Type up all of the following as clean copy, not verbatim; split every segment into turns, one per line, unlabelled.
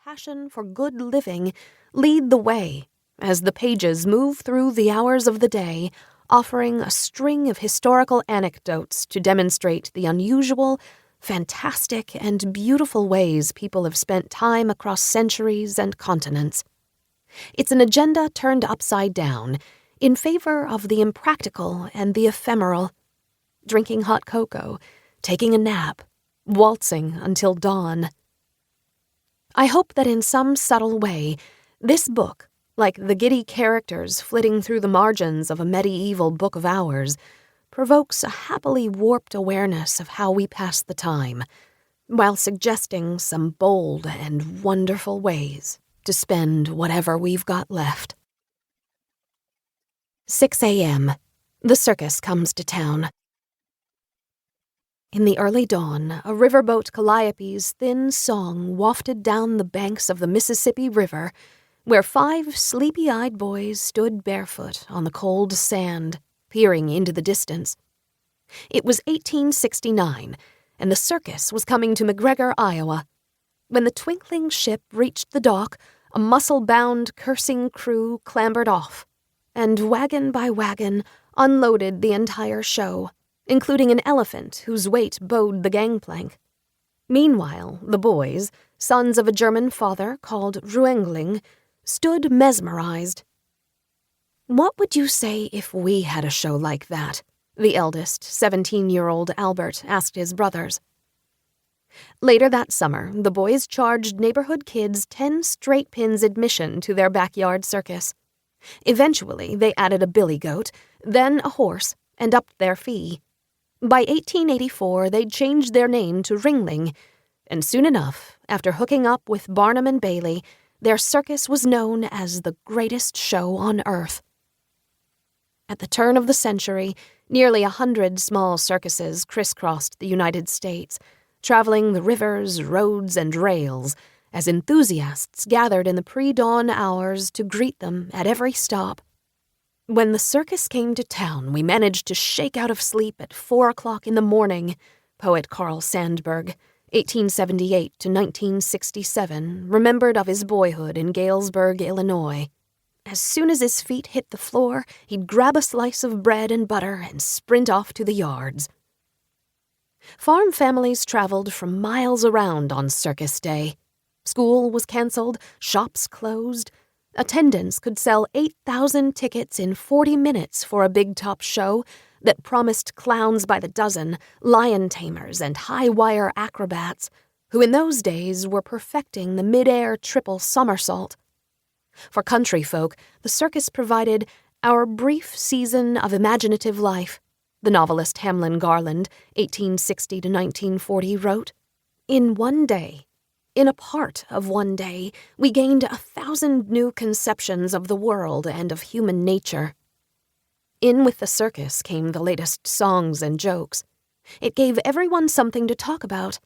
passion for good living lead the way as the pages move through the hours of the day, offering a string of historical anecdotes to demonstrate the unusual, fantastic, and beautiful ways people have spent time across centuries and continents. It's an agenda turned upside down in favor of the impractical and the ephemeral. Drinking hot cocoa, taking a nap, waltzing until dawn. I hope that in some subtle way, this book, like the giddy characters flitting through the margins of a medieval book of hours, provokes a happily warped awareness of how we pass the time, while suggesting some bold and wonderful ways to spend whatever we've got left. 6 a.m. The circus comes to town. In the early dawn, a riverboat calliope's thin song wafted down the banks of the Mississippi River, where 5 sleepy-eyed boys stood barefoot on the cold sand, peering into the distance. It was 1869, and the circus was coming to McGregor, Iowa. When the twinkling ship reached the dock, a muscle-bound, cursing crew clambered off, and wagon by wagon unloaded the entire show, including an elephant whose weight bowed the gangplank. Meanwhile, the boys, sons of a German father called Ruengling, stood mesmerized. "What would you say if we had a show like that?" the eldest, 17-year-old Albert asked his brothers. Later that summer, the boys charged neighborhood kids 10 straight pins admission to their backyard circus. Eventually, they added a billy goat, then a horse, and upped their fee. By 1884, they'd changed their name to Ringling, and soon enough, after hooking up with Barnum and Bailey, their circus was known as the greatest show on earth. At the turn of the century, nearly 100 small circuses crisscrossed the United States, traveling the rivers, roads, and rails, as enthusiasts gathered in the pre-dawn hours to greet them at every stop. "When the circus came to town, we managed to shake out of sleep at 4 o'clock in the morning," poet Carl Sandburg, 1878 to 1967, remembered of his boyhood in Galesburg, Illinois. As soon as his feet hit the floor, he'd grab a slice of bread and butter and sprint off to the yards. Farm families traveled from miles around on circus day. School was canceled, shops closed. Attendants could sell 8,000 tickets in 40 minutes for a big-top show that promised clowns by the dozen, lion tamers, and high-wire acrobats, who in those days were perfecting the mid-air triple somersault. For country folk, the circus provided our brief season of imaginative life, the novelist Hamlin Garland, 1860 to 1940, wrote. In one day, in a part of one day, we gained 1,000 new conceptions of the world and of human nature. In with the circus came the latest songs and jokes. It gave everyone something to talk about.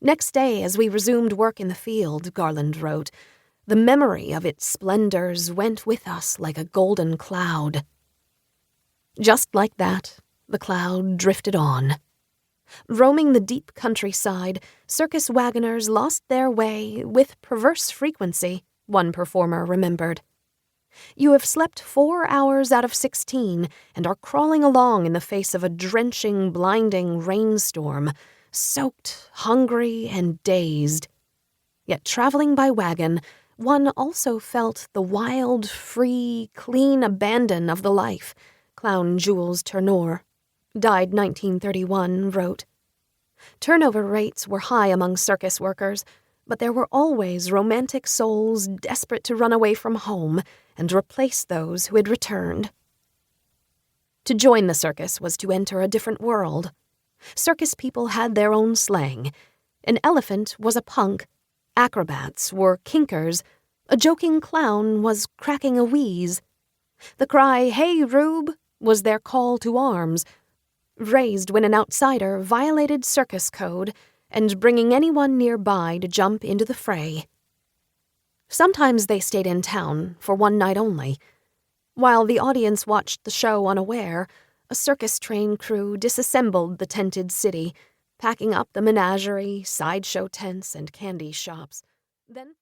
Next day, as we resumed work in the field, Garland wrote, the memory of its splendors went with us like a golden cloud. Just like that, the cloud drifted on. Roaming the deep countryside, circus wagoners lost their way with perverse frequency, one performer remembered. You have slept 4 hours out of 16 and are crawling along in the face of a drenching, blinding rainstorm, soaked, hungry, and dazed. Yet traveling by wagon, one also felt the wild, free, clean abandon of the life, clown Jules Tourneur, died 1931, wrote. Turnover rates were high among circus workers, but there were always romantic souls desperate to run away from home and replace those who had returned. To join the circus was to enter a different world. Circus people had their own slang. An elephant was a punk. Acrobats were kinkers. A joking clown was cracking a wheeze. The cry, "Hey, Rube!" was their call to arms, raised when an outsider violated circus code and bringing anyone nearby to jump into the fray. Sometimes they stayed in town for one night only. While the audience watched the show unaware, a circus train crew disassembled the tented city, packing up the menagerie, sideshow tents, and candy shops. Then